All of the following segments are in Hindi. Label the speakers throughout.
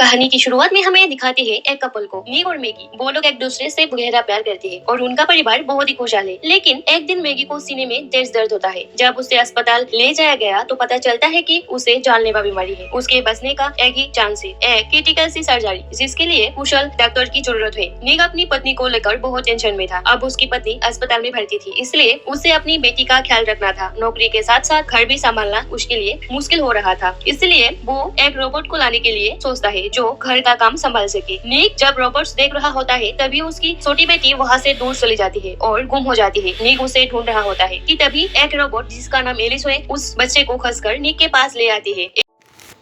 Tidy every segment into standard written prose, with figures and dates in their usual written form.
Speaker 1: कहानी की शुरुआत में हमें दिखाती है एक कपल को, निक और मैगी। वो लोग एक दूसरे से गहरा प्यार करते हैं और उनका परिवार बहुत ही खुशहाल है। लेकिन एक दिन मैगी को सीने में तेज दर्द होता है। जब उसे अस्पताल ले जाया गया तो पता चलता है कि उसे जानलेवा बीमारी है। उसके बचने का एक ही चांस है, एक क्रिटिकल सी सर्जरी, जिसके लिए कुशल डॉक्टर की जरूरत है। निक अपनी पत्नी को लेकर बहुत टेंशन में था। अब उसकी पत्नी अस्पताल में भर्ती थी, इसलिए उसे अपनी बेटी का ख्याल रखना था। नौकरी के साथ साथ घर भी संभालना उसके लिए मुश्किल हो रहा था। इसलिए वो एक रोबोट को लाने के लिए सोचता है जो घर का काम संभाल सके। निक जब रोबोट्स देख रहा होता है तभी उसकी छोटी बेटी वहाँ से दूर चली जाती है और गुम हो जाती है। निक उसे ढूंढ रहा होता है कि तभी एक रोबोट जिसका नाम एलिस है उस बच्चे को खसकर निक के पास ले आती है।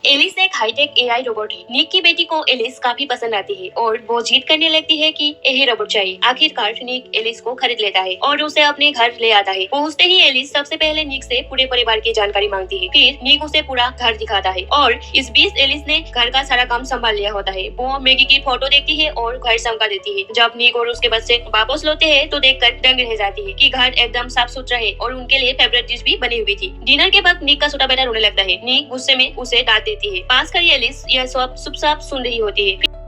Speaker 1: एलिस एक हाईटेक एआई रोबोट है। निक की बेटी को एलिस काफी पसंद आती है और वो जिद करने लगती है कि यही रोबोट चाहिए। आखिरकार निक एलिस को खरीद लेता है और उसे अपने घर ले आता है। पहुंचते ही एलिस सबसे पहले निक से पूरे परिवार की जानकारी मांगती है। फिर निक उसे पूरा घर दिखाता है और इस बीच एलिस ने घर का सारा काम संभाल लिया होता है। वो मैगी की फोटो देखती है और घर चमका देती है। जब निक और उसके बच्चे वापस लौटते हैं तो देखकर दंग रह जाती है कि घर एकदम साफ सुथरा है और उनके लिए फेवरेट डिश भी बनी हुई थी। डिनर के वक्त निक का छोटा बेटा रोने लगता है। निक गुस्से में उसे डांट देती है। पास कर एलिस यह सब चुपचाप सुन रही होती है।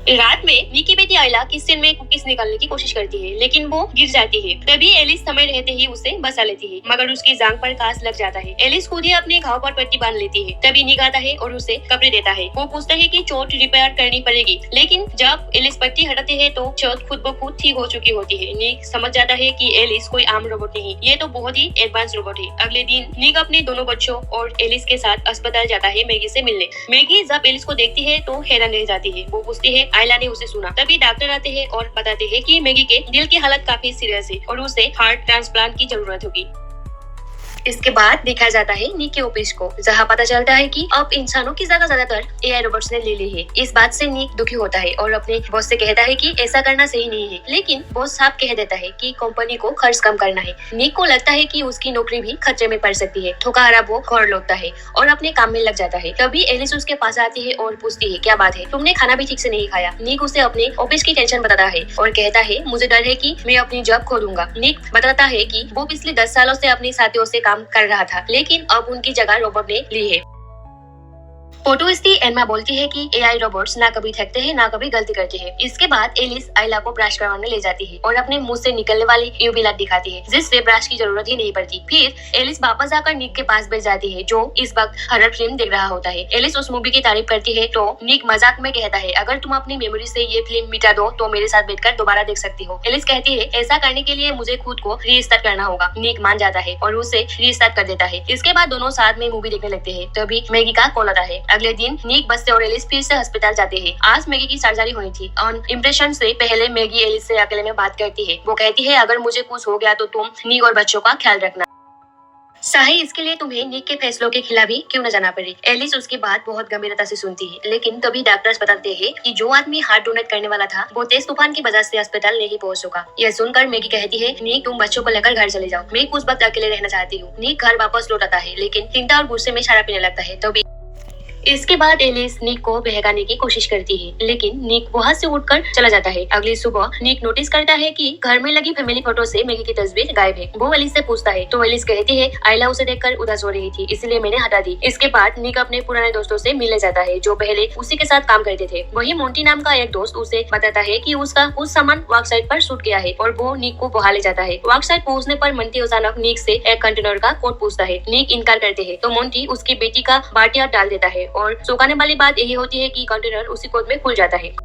Speaker 1: रात में निक की बेटी आयला किचन में कुकीज निकालने की कोशिश करती है, लेकिन वो गिर जाती है। तभी एलिस समय रहते ही उसे बचा लेती है, मगर उसकी जांघ पर कांच लग जाता है। एलिस खुद ही अपने घाव पर पट्टी बांध लेती है। तभी निक आता है और उसे कपड़े देता है। वो पूछता है कि चोट रिपेयर करनी पड़ेगी, लेकिन जब एलिस पट्टी हटाती है तो चोट खुद ब खुद ठीक हो चुकी होती है। निक समझ जाता है कि एलिस कोई आम रोबोट नहीं, ये तो बहुत ही एडवांस रोबोट है। अगले दिन निक अपने दोनों बच्चों और एलिस के साथ अस्पताल जाता है मैगी से मिलने। मैगी जब एलिस को देखती है तो हैरान रह जाती है। वो पूछती है आयला ने उसे सुना। तभी डॉक्टर आते हैं और बताते हैं कि मैगी के दिल की हालत काफी सीरियस है और उसे हार्ट ट्रांसप्लांट की जरूरत होगी। इसके बाद देखा जाता है निक के ऑफिस को, जहाँ पता चलता है कि अब इंसानों की जगह ज्यादातर एआई रोबोट्स ने ले ली है। इस बात से निक दुखी होता है और अपने बॉस से कहता है कि ऐसा करना सही नहीं है, लेकिन बॉस साफ कह देता है कि कंपनी को खर्च कम करना है। निक को लगता है कि उसकी नौकरी भी खतरे में पड़ सकती है। ठोका हारा वो घर लौटता है और अपने काम में लग जाता है। तभी एलिस उसके पास आती है और पूछती है क्या बात है, तुमने खाना भी ठीक से नहीं खाया। निक उसे अपने ऑफिस की टेंशन बताता है और कहता है मुझे डर है कि मैं अपनी जॉब खो दूंगा। निक बताता है कि वो पिछले 10 सालों से अपने साथियों से काम कर रहा था, लेकिन अब उनकी जगह रोबोट ने ली है। फोटोस्टी एनमा बोलती है कि एआई रोबोट्स ना कभी थकते हैं ना कभी गलती करते हैं। इसके बाद एलिस आयला को ब्रश करवाने ले जाती है और अपने मुंह से निकलने वाली यूवी लाइट दिखाती है, जिससे ब्रश की जरूरत ही नहीं पड़ती। फिर एलिस वापस आकर निक के पास बैठ जाती है, जो इस वक्त हॉरर फिल्म देख रहा होता है। एलिस उस मूवी की तारीफ करती है तो निक मजाक में कहता है अगर तुम अपनी मेमोरी से ये फिल्म मिटा दो तो मेरे साथ बैठकर दोबारा देख सकती हो। एलिस कहती है ऐसा करने के लिए मुझे खुद को रीस्टार्ट करना होगा। निक मान जाता है और उसे रीस्टार्ट कर देता है। इसके बाद दोनों साथ में मूवी देखने लगते हैं। तभी मैगी का कॉल आता है। अगले दिन निक बस से और एलिस फिर से अस्पताल जाते हैं। आज मैगी की सर्जरी हुई थी। ऑन इम्प्रेशन से पहले मैगी एलिस से अकेले में बात करती है। वो कहती है अगर मुझे कुछ हो गया तो तुम निक और बच्चों का ख्याल रखना, चाहे इसके लिए तुम्हें निक के फैसलों के खिलाफ ही क्यों न जाना पड़े। एलिस उसकी बात बहुत गंभीरता से सुनती है, लेकिन तभी डॉक्टर्स बताते हैं कि जो आदमी हार्ट डोनेट करने वाला था वो तेज तूफान की वजह से अस्पताल नहीं पहुंच सका। यह सुनकर मैगी कहती है निक तुम बच्चों को लेकर घर चले जाओ, मैं कुछ वक्त अकेले रहना चाहती हूँ। निक घर वापस लौट आता है, लेकिन चिंता और गुस्से में शराब पीने लगता है। तभी इसके बाद एलिस निक को बहकाने की कोशिश करती है, लेकिन निक वहाँ से उठकर चला जाता है। अगली सुबह निक नोटिस करता है कि घर में लगी फैमिली फोटो से मैगी की तस्वीर गायब है। वो एलिस से पूछता है तो एलिस कहती है आयला उसे देखकर उदास हो रही थी, इसलिए मैंने हटा दी। इसके बाद निक अपने पुराने दोस्तों से मिलने जाता है जो पहले उसी के साथ काम करते थे। वही मोंटी नाम का एक दोस्त उसे बताता है कि उसका कुछ सामान वर्क साइट पर छूट गया है और वो निक को वहाँ ले जाता है। वर्क साइट पहुँचने पर मोंटी अचानक निक से एक कंटेनर का कोड पूछता है। निक इनकार करते हैं तो मोंटी उसकी बेटी का बाटिया डाल देता है और चौंकाने वाली बात यही होती है कि कंटेनर उसी कोड में खुल जाता है।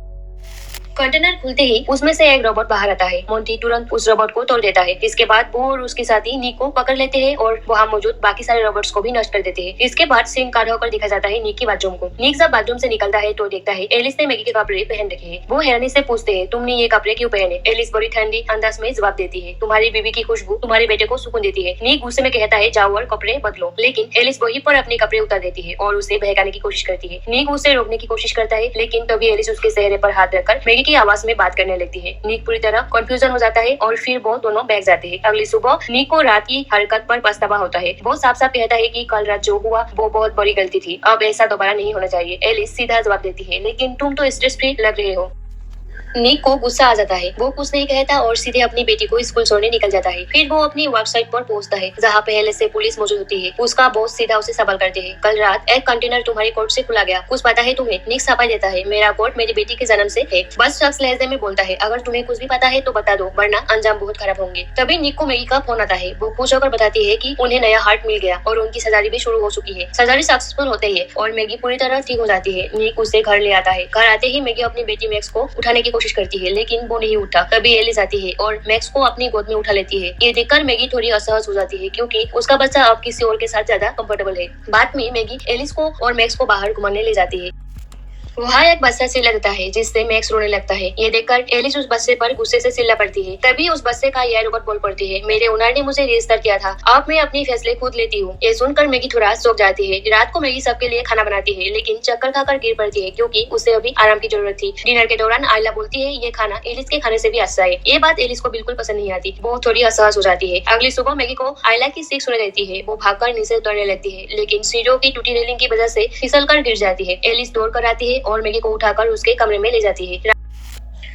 Speaker 1: कंटेनर खुलते ही उसमें से एक रोबोट बाहर आता है। मोंटी तुरंत उस रोबोट को तोड़ देता है। इसके बाद वो और उसके साथी निक को पकड़ लेते हैं और वहाँ मौजूद बाकी सारे रोबोट्स को भी नष्ट कर देते हैं। इसके बाद सीन काट होकर दिखा जाता है निक की बाथरूम को। निक जब बाथरूम से निकलता है तो देखता है एलिस ने मैगी के कपड़े पहन रखे हैं। वो हैरानी से पूछते हैं तुमने ये कपड़े क्यों पहने। एलिस बड़ी ठंडी अंदाज में जवाब देती है तुम्हारी बीवी की खुशबू तुम्हारे बेटे को सुकून देती है। निक गुस्से में कहता है जाओ और कपड़े बदलो, लेकिन एलिस वहीं पर अपने कपड़े उतार देती है और उसे बहकाने की कोशिश करती है। निक उसे रोकने की कोशिश करता है, लेकिन तभी एलिस उसके चेहरे पर हाथ रखकर मैगी की आवाज में बात करने लगती है। निक पूरी तरह कंफ्यूजन हो जाता है और फिर वो दोनों बैठ जाते हैं। अगली सुबह निक को रात की हरकत पर पछतावा होता है। वो साफ साफ कहता है कि कल रात जो हुआ वो बहुत बड़ी गलती थी, अब ऐसा दोबारा नहीं होना चाहिए। एलिस सीधा जवाब देती है लेकिन तुम तो स्ट्रेस फ्री लग रहे हो। निक को गुस्सा आ जाता है। वो कुछ नहीं कहता और सीधे अपनी बेटी को स्कूल छोड़ने निकल जाता है। फिर वो अपनी वेबसाइट पर पहुंचता है जहाँ पहले से पुलिस मौजूद होती है। उसका बॉस सीधा उसे सवाल करते हैं, कल रात एक कंटेनर तुम्हारी कोर्ट से खुला गया, कुछ पता है तुम्हें? निक सफाई देता है, मेरा कोर्ट मेरी बेटी के जन्म से है। बस शख्स लहजे में बोलता है, अगर तुम्हें कुछ भी पता है तो बता दो, वरना अंजाम बहुत खराब होंगे। तभी निक को मैगी का फोन आता है। वो खुश होकर बताती है कि उन्हें नया हार्ट मिल गया और उनकी सर्जरी भी शुरू हो चुकी है। सर्जरी सक्सेसफुल होते ही और मैगी पूरी तरह ठीक हो जाती है। निक उसे घर ले आता है। घर आते ही मैगी अपनी बेटी मैक्स को उठाने की कोशिश करती है, लेकिन वो नहीं उठा। तभी एलिस आती है और मैक्स को अपनी गोद में उठा लेती है। ये देखकर मैगी थोड़ी असहज हो जाती है क्योंकि उसका बच्चा अब किसी और के साथ ज्यादा कंफर्टेबल है। बाद में मैगी एलिस को और मैक्स को बाहर घुमाने ले जाती है। वहाँ एक बच्चा चिल्ला देता है जिससे मैक्स रोने लगता है। ये देखकर एलिस उस बच्चे पर गुस्से से चिल्ला पड़ती है। तभी उस बच्चे का यह रोबोट बोल पड़ती है, मेरे ओनर ने मुझे रजिस्टर किया था, अब मैं अपनी फैसले खुद लेती हूँ। ये सुनकर मैगी थोड़ा चौंक जाती है। रात को मैगी सबके लिए खाना बनाती है, लेकिन चक्कर खाकर गिर पड़ती है क्योंकि उसे अभी आराम की जरूरत थी। डिनर के दौरान आयला बोलती है, ये खाना एलिस के खाने से भी अच्छा है। ये बात एलिस को बिल्कुल पसंद नहीं आती। वो थोड़ी असहज हो जाती है। अगली सुबह मैगी को आयला की सीख सुनाई देती है। वो भागकर नीचे उतरने लगती है, लेकिन सीढ़ियों की टूटी रेलिंग की वजह से फिसल कर गिर जाती है। एलिस दौड़ कर आती है और मैगी को उठाकर उसके कमरे में ले जाती है।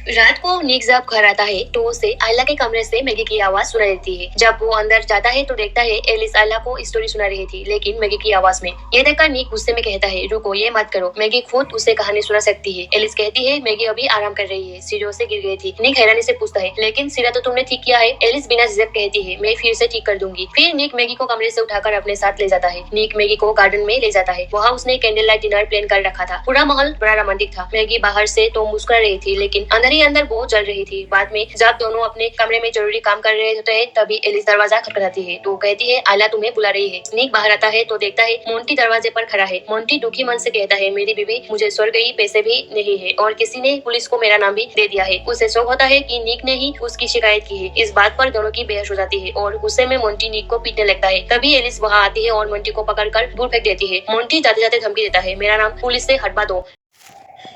Speaker 1: रात को निक जब घर आता है तो उसे आयला के कमरे से मैगी की आवाज सुनाई देती है। जब वो अंदर जाता है तो देखता है एलिस आयला को स्टोरी सुना रही थी, लेकिन मैगी की आवाज में। ये देखकर निक गुस्से में कहता है, रुको, ये मत करो, मैगी खुद उसे कहानी सुना सकती है। एलिस कहती है, मैगी अभी आराम कर रही है, सीढ़ियों से गिर गई थी। निक हैरानी से पूछता है, लेकिन सिरा तो तुमने ठीक किया है। एलिस बिना झिझक कहती है, मैं फिर से ठीक कर दूंगी। फिर निक मैगी को कमरे से उठाकर अपने साथ ले जाता है। निक मैगी को गार्डन में ले जाता है। वहाँ उसने कैंडल लाइट डिनर प्लान कर रखा था। पूरा माहौल बड़ा रोमांटिक था। मैगी बाहर से तो मुस्कुरा रही थी, लेकिन अंदर ही अंदर वो जल रही थी। बाद में जब दोनों अपने कमरे में जरूरी काम कर रहे होते हैं तभी एलिस दरवाजा खटखटाती है। तो कहती है, आयला तुम्हें बुला रही है। निक बाहर आता है तो देखता है मोंटी दरवाजे पर खड़ा है। मोंटी दुखी मन से कहता है, मेरी बीवी मुझे स्वर्ग गई, पैसे भी नहीं है और किसी ने पुलिस को मेरा नाम भी दे दिया है। उसे शौक होता है कि निक ने ही उसकी शिकायत की है। इस बात पर दोनों की बहस हो जाती है और गुस्से में मोंटी निक को पीटने लगता है। तभी एलिस वहाँ आती है और मोंटी को पकड़कर दूर फेंक देती है। मोंटी जाते जाते धमकी देता है, मेरा नाम पुलिस से हटवा दो,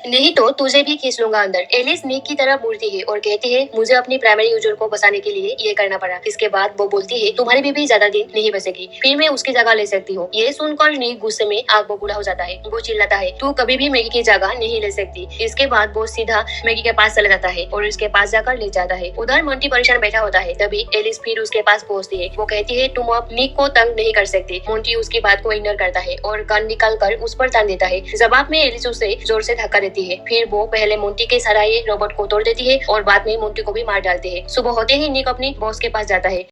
Speaker 1: नहीं तो तुझे भी खींच लूंगा अंदर। एलिस निक की तरफ मुड़ती है और कहती है, मुझे अपनी प्राइमरी यूजर को बचाने के लिए ये करना पड़ा। इसके बाद वो बोलती है, तुम्हारी बीवी ज्यादा दिन नहीं बचेगी, फिर मैं उसकी जगह ले सकती हूँ। ये सुनकर निक गुस्से में आग बबूला हो जाता है। वो चिल्लाता है, तू कभी भी मैगी की जगह नहीं ले सकती। इसके बाद वो सीधा मैगी के पास चला जाता है और उसके पास जाकर ले जाता है। उधर मोंटी परेशान बैठा होता है। तभी एलिस फिर उसके पास पहुँचती है। वो कहती है, तुम अब निक को तंग नहीं कर सकते। मोंटी उसकी बात को इग्नोर करता है और गन निकाल कर उस पर तान देता है। जवाब में एलिस उसे जोर से धक्का देती है। फिर वो पहले मोंटी के सराये रोबोट को तोड़ देती है और बाद में मोंटी को भी मार डालती है। सुबह होते ही निक अपनी बॉस के पास जाता है।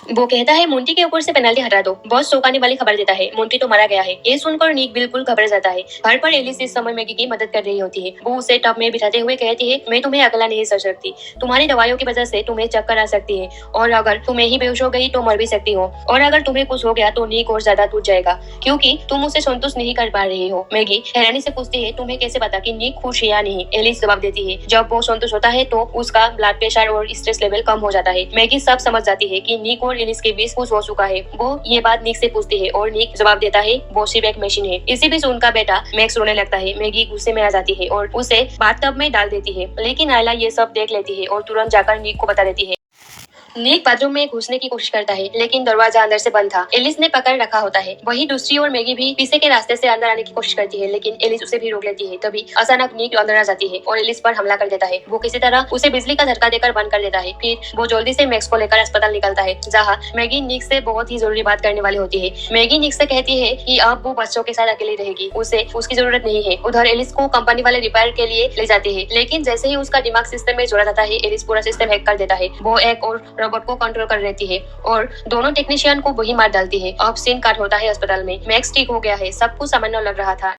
Speaker 1: वो कहता है, मोंटी के ऊपर से पेनल्टी हटा दो। बॉस चौंकाने वाली खबर देता है, मोंटी तो मारा गया है। ये सुनकर निक बिल्कुल घबरा जाता है। घर पर एलिस इस समय मैगी की मदद कर रही होती है। वो उसे टब में बिठाते हुए कहती है, मैं तुम्हें अकेला नहीं सह सकती। तुम्हारी दवाइयों की वजह से तुम्हें चक्कर आ सकती है और अगर तुम्हें ही बेहोश हो गई तो मर भी सकती हो। और अगर तुम्हें कुछ हो गया तो निक और ज्यादा टूट जाएगा क्योंकि तुम उसे संतुष्ट नहीं कर पा रही हो। मैगी हैरानी से पूछती है, तुम्हें कैसे पता कि निक खुश है या नहीं? एलिस जवाब देती है, जब वो संतुष्ट होता है तो उसका ब्लड प्रेशर और स्ट्रेस लेवल कम हो जाता है। मैगी सब समझ जाती है कि निक और एलिस के बीच कुछ हो चुका है। वो ये बात निक से पूछती है और निक जवाब देता है, वो सिर्फ एक मशीन है। इसी बीच उनका बेटा मैक्स रोने लगता है। मैगी गुस्से में आ जाती है और उसे बाथटब में डाल देती है, लेकिन आयला ये सब देख लेती है और तुरंत जाकर निक को बता देती है। निक बाथरूम में घुसने की कोशिश करता है, लेकिन दरवाजा अंदर से बंद था। एलिस ने पकड़ रखा होता है। वहीं दूसरी ओर मैगी भी पीछे के रास्ते से अंदर आने की कोशिश करती है, लेकिन एलिस उसे भी रोक लेती है। तभी अचानक निक अंदर आ जाती है और एलिस पर हमला कर देता है। वो किसी तरह उसे बिजली का झटका देकर बंद कर देता है। फिर वो जल्दी से मैक्स को लेकर अस्पताल निकलता है, जहाँ मैगी निक से बहुत ही जरूरी बात करने वाली होती है। मैगी निक से कहती है कि अब वो बच्चों के साथ अकेली रहेगी, उसे उसकी जरूरत नहीं है। उधर एलिस को कंपनी वाले रिपेयर के लिए ले जाते हैं, लेकिन जैसे ही उसका दिमाग सिस्टम में जोड़ा जाता है, एलिस पूरा सिस्टम हैक कर देता है। वो एक और रोबोट को कंट्रोल कर रहती है और दोनों टेक्नीशियन को वही मार डालती है। अब सीन काट होता है अस्पताल में। मैक्स ठीक हो गया है, सब कुछ सामान्य लग रहा था।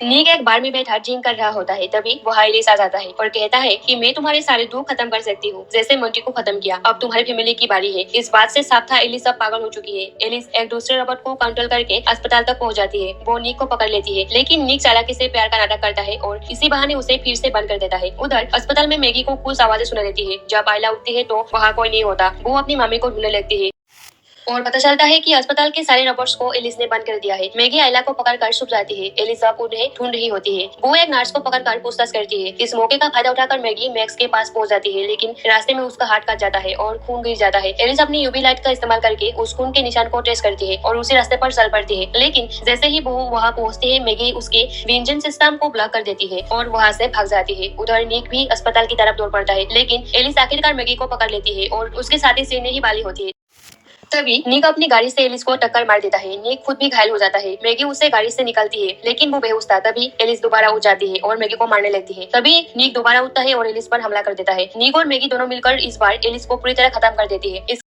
Speaker 1: निक एक बार में बैठा ड्रिंक कर रहा होता है। तभी वो एलिस आ जाता है और कहता है कि मैं तुम्हारे सारे दुख खत्म कर सकती हूँ, जैसे मोंटी को खत्म किया। अब तुम्हारी फैमिली की बारी है। इस बात से साफ था एलिस अब पागल हो चुकी है। एलिस एक दूसरे रोबोट को कंट्रोल करके अस्पताल तक पहुँच जाती है। वो निक को पकड़ लेती है, लेकिन निक चालाकी से प्यार का नाटक करता है और इसी बहाने उसे फिर से बंद कर देता है। उधर अस्पताल में मैगी को कुछ आवाजें सुनाई देती है। जब आयला उठती है तो वहाँ कोई नहीं होता। वो अपनी मम्मी को ढूंढने लगती है। और पता चलता है कि अस्पताल के सारे रॉबोट्स को एलिस ने बंद कर दिया है। मैगी आयला को पकड़कर छुप जाती है। एलिस अब उन्हें ढूंढ रही होती है। वो एक नर्स को पकड़कर पूछताछ करती है। इस मौके का फायदा उठाकर मैगी मैक्स के पास पहुंच जाती है, लेकिन रास्ते में उसका हाथ कट जाता है और खून गिर जाता है। एलिस अपनी यूवी लाइट का इस्तेमाल करके उस खून के निशान को ट्रेस करती है और उसी रास्ते पर चल पड़ती है। लेकिन जैसे ही वो वहाँ पहुँचती है, मैगी उसके विंजन सिस्टम को ब्लॉक कर देती है और वहाँ से भाग जाती है। उधर निक भी अस्पताल की तरफ दौड़ पड़ता है, लेकिन एलिस आखिरकार मैगी को पकड़ लेती है और उसके साथ ही सीने ही वाली होती है। तभी निक अपनी गाड़ी से एलिस को टक्कर मार देता है। निक खुद भी घायल हो जाता है। मैगी उससे गाड़ी से निकलती है, लेकिन वो बेहोश था। तभी एलिस दोबारा उठ जाती है और मैगी को मारने लगती है। तभी निक दोबारा उठता है और एलिस पर हमला कर देता है। निक और मैगी दोनों मिलकर इस बार एलिस को पूरी तरह खत्म कर देती है।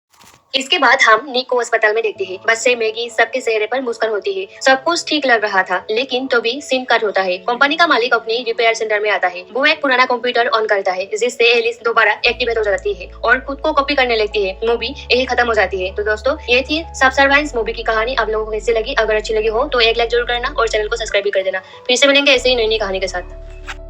Speaker 1: इसके बाद हम निक को अस्पताल में देखते हैं। बच्चे, मैगी, सबके चेहरे पर मुस्कान होती है। सब कुछ ठीक लग रहा था, लेकिन तभी सीन कट होता है। कंपनी का मालिक अपनी रिपेयर सेंटर में आता है। वो एक पुराना कंप्यूटर ऑन करता है, जिससे एलिस दोबारा एक्टिवेट हो जाती है और खुद को कॉपी करने लगती है। मूवी यही खत्म हो जाती है। तो दोस्तों, ये थी सबसर्वाइवेंस मूवी की कहानी। आप लोगों को कैसी लगी? अगर अच्छी लगी हो तो एक लाइक जरूर करना और चैनल को सब्सक्राइब भी कर देना। फिर से मिलेंगे ऐसे ही नई नई कहानी के साथ।